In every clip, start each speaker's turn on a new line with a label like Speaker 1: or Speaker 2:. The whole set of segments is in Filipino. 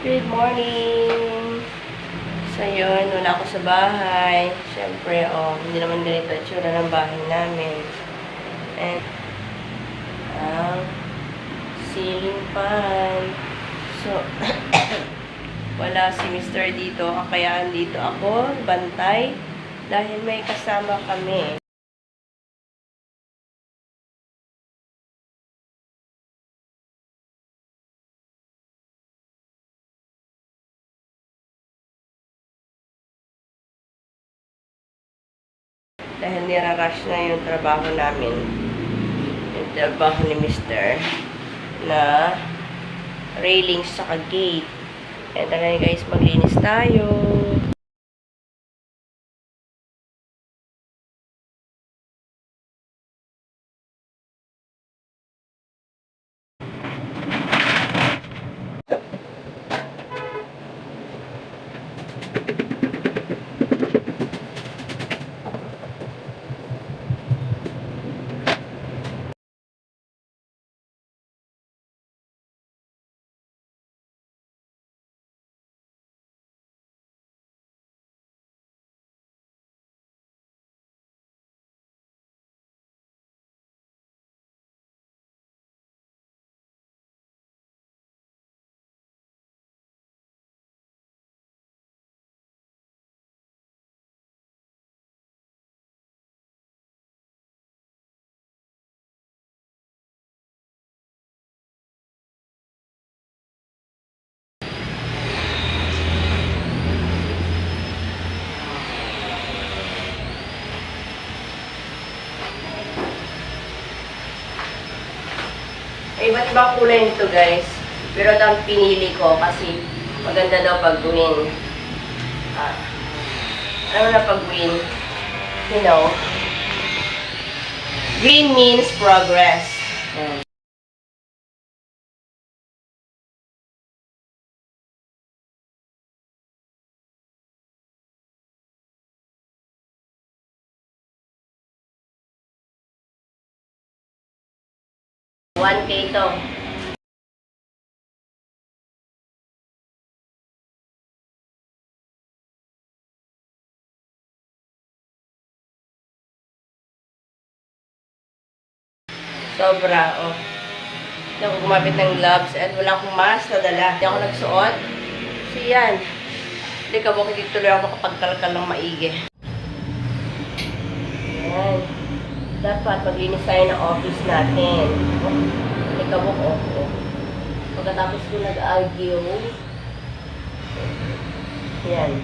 Speaker 1: Good morning! So, yun, wala ako sa bahay. Siyempre, hindi naman ganito itsura ng bahay namin. And, ang ceiling fan. So, wala si Mr. dito. Kaya dito ako, bantay. Dahil may kasama kami. Dahil nirarush na yung trabaho namin. Yung trabaho ni Mr. na railings sa gate. And tara guys, maglinis tayo. Iba't ibang kulay nito guys. Pero ito ang pinili ko kasi maganda daw pag green. Ano na pag green? You know, green means progress. Hmm. $1K to. Sobra, oh. Hindi ako gumamit ng gloves at wala akong mask na dala. Hindi ako nagsuot. So yan. Hindi ka mo tuloy ako makapagkalkal ng maigi. Yan. Dapat maglinis tayo ng office natin. Hindi ka mo ko. Pagkatapos ko nag-argue. Yan.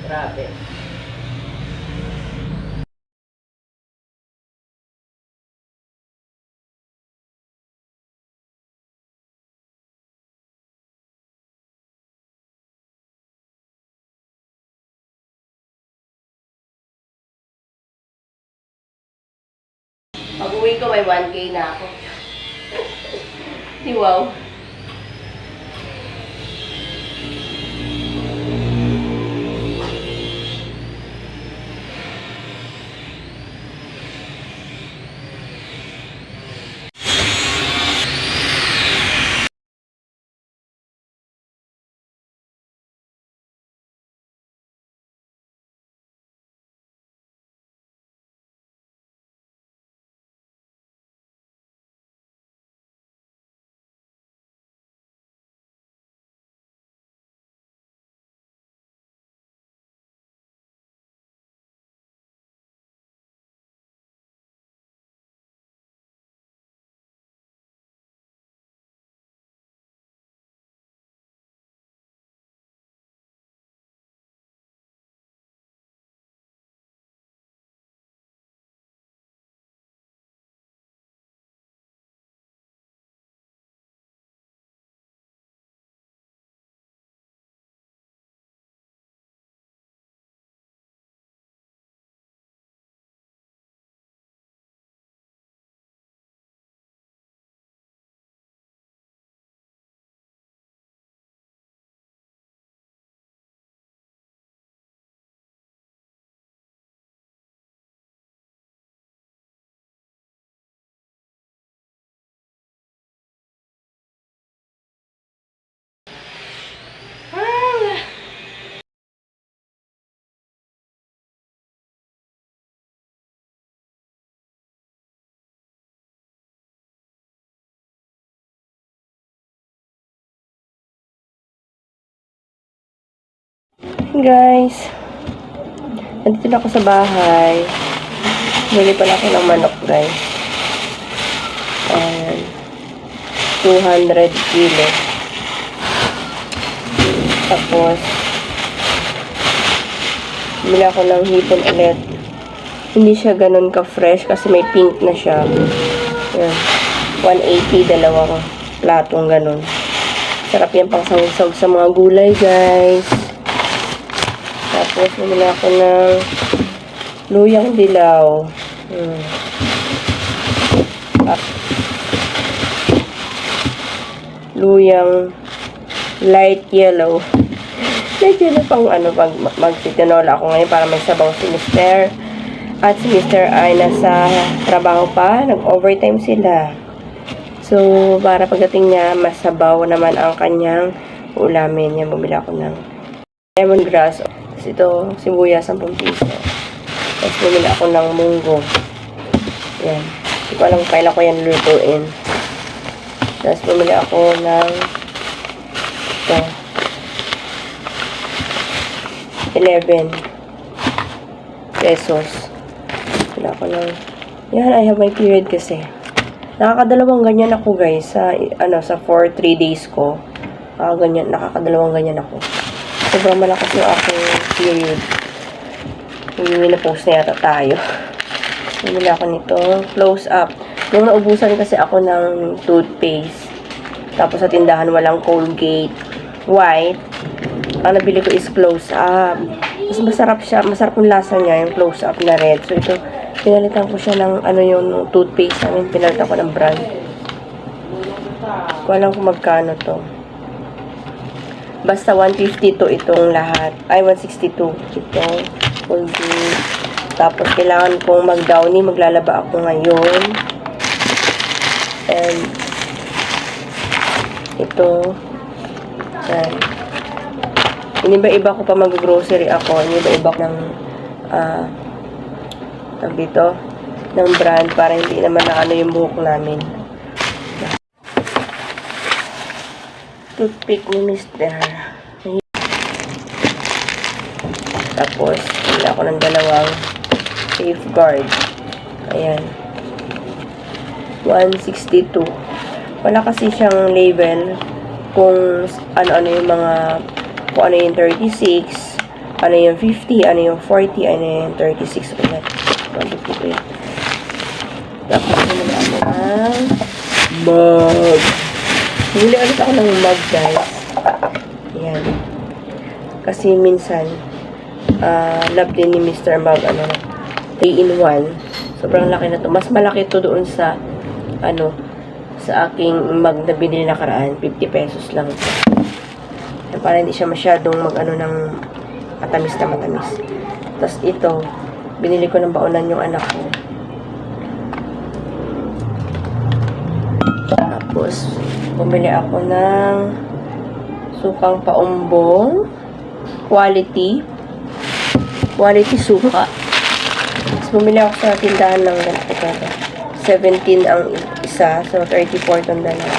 Speaker 1: Grabe. Pag uwi ko, may 1K na ako. Di wow. Guys, nandito na ako sa bahay. Bili pala ako ng manok, guys. Ayan. 200 kilo. Tapos, bili ako ng hipon ulit. Hindi siya ganun ka-fresh kasi may pink na siya. Ayan. 180, dalawang platong ganun. Sarap yan pang sahog-sahog sa mga gulay, guys. Tapos, bumili ako ng luyang dilaw. Luyang light yellow. Light yellow pang pag magsitinola ako ngayon para may sabaw si Mr. At si Mr. ay nasa trabaho pa. Nag-overtime sila. So, para pagdating niya, masabaw naman ang kanyang ulamin. Yan, bumili ako ng lemongrass. Tapos ito, sibuyas, 10 piso. Tapos bumili ako ng munggo. Yan. Hindi ko alam kailan ko yan lutuin. Tapos bumili ako ng ito. 11 pesos. Bumili ako ng yan, I have my period kasi. Nakakadalawang ganyan ako, guys. Sa 3 days ko. Nakakadalawang ganyan ako. Sobrang malakas yung aking period. Yung na-post na yata tayo. Bumili ako nito. Close up. Nung naubusan kasi ako ng toothpaste. Tapos sa tindahan walang Colgate white. Ang nabili ko is close up. Mas masarap siya. Masarap yung lasa niya. Yung close up na red. So ito, pinalitan ko siya ng yung toothpaste namin. Pinalitan ko ng brand. Ko alam kung magkano to. Basta 152 itong lahat. Ay, 162. Itong Colgate. Tapos, kailangan kong mag-downy. Maglalaba ako ngayon. And, ito. Yan. Iniba-iba ko pa mag-grocery ako. Iniba-iba ko ng, dito, ng brand para hindi naman na yung buhok namin. Toothpick ni Mr. Tapos, wala ako ng dalawang safeguard. Ayan. 162. Wala kasi siyang label kung ano-ano yung mga, kung ano yung 36, ano yung 50, ano yung 40, ano yung 36 ulit. Tapos, wala ako ng mug. Bili ulit ako ng mug, guys. Ayan. Kasi minsan, love din ni Mr. Mug, 3-in-1. Sobrang laki na to. Mas malaki to doon sa, sa aking mug na binili nakaraan. 50 pesos lang ito. Para hindi siya masyadong ng matamis na matamis. Tapos ito, binili ko ng baonan yung anak ko. Tapos, bumili ako ng sukang paumbong. Quality suka. Tapos, bumili ako sa tindahan ng 17 ang isa. So, 34 itong dalawa.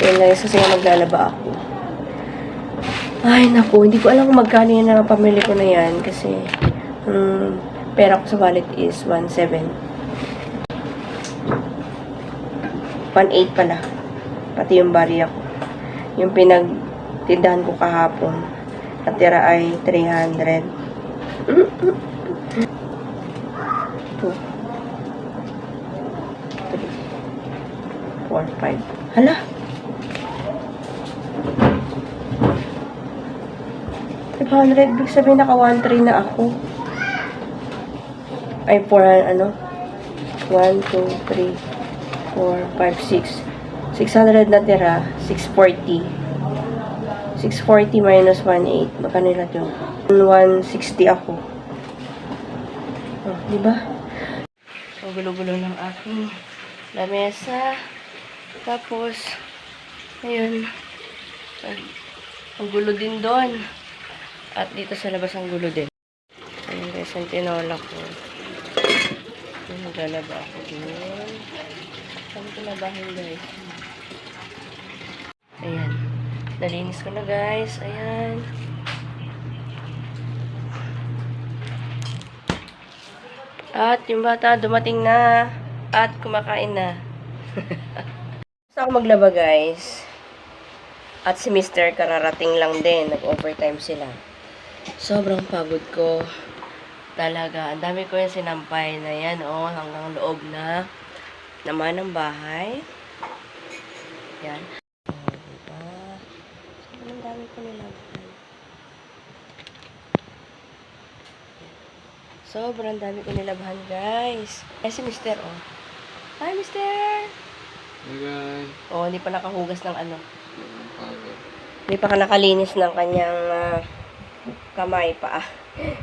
Speaker 1: Yun na yung kasi maglalaba ako. Ay, naku. Hindi ko alam kung magkano yun na pamili ko na yan. Kasi, pera ko sa wallet is 1.7. 1.8 pala. Pati yung bariya ko. Yung pinagtindahan ko kahapon. Natira ay 300. 2, 3, 4, 5. Hala! $500. Big sabihin naka 1.3 na ako. Ay, 4, 1, 2, 3, 4, 5, 6. 600 na tira, 640. 640 minus 18. Magkano na ito? 160 ako. Oh, diba? So, gulo-gulo ng aking lamesa. Tapos, ayun. Ang gulo din doon. At dito sa labas ang gulo din. Ayun guys, ang tinola ko. Naglalaba ako doon. Saan ko labahin guys? Ayan. Nalinis ko na guys. Ayan. At yung bata dumating na at kumakain na. Gusto ako maglaba, guys. At si Mr. kararating lang din. Nag-overtime sila. Sobrang pagod ko. Talaga. Ang dami ko yung sinampay na yan, oh. Hanggang loob na naman ng bahay. Yan. Oh, diba? Ang dami ko nilagay. Sobrang dami ko nilabhan, guys. Ay, si Mr. Oh. Hi, Mr.
Speaker 2: Hey guys.
Speaker 1: Oh, hindi pa nakahugas ng ano. Hindi pa ka nakalinis ng kanyang kamay pa.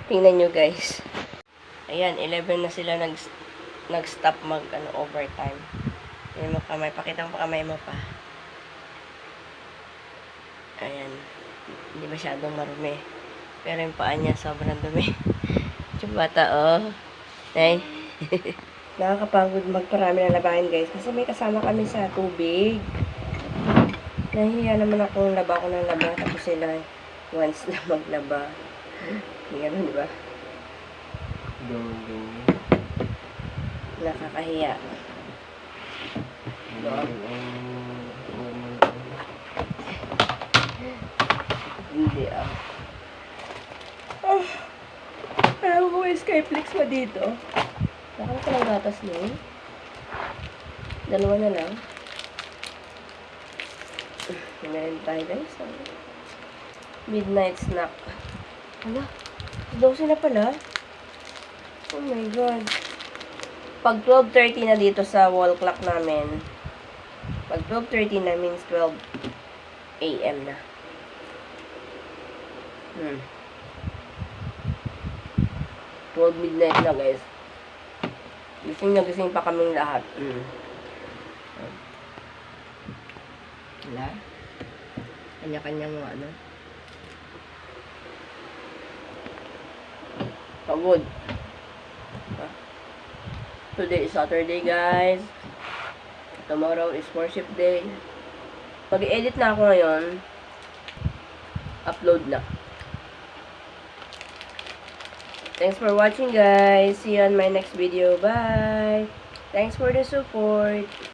Speaker 1: Tingnan nyo, guys. Ayan, 11 na sila nag-stop overtime. Ayan mo kamay. Pakita mo pa kamay mo pa. Ayan. Hindi masyadong marumi. Pero yung paa niya sobrang dumi. Yung bata, oh. Ay. Nakakapagod magparami ng labahin, guys. Kasi may kasama kami sa tubig. Nahihiya naman akong laba ko ng laba. Tapos sila once na maglaba. Hindi ganun, di ba? Nakakahiya. Hindi, ah. Alam ko may Skyflix pa dito. Nakala ko ng gatas mo. Dalawa na lang. Meron tayo, guys. Midnight snack. Ano? 12 na pala. Oh my God. Pag 12:30 na dito sa wall clock namin, pag 12:30 na means 12 a.m. na. 12 midnight na, guys. Gising na gising pa kaming lahat. Wala. Kanya-kanya mga ano. Pagod. Today is Saturday, guys. Tomorrow is worship day. Pag-edit na ako ngayon, upload na. Thanks for watching, guys. See you on my next video. Bye. Thanks for the support.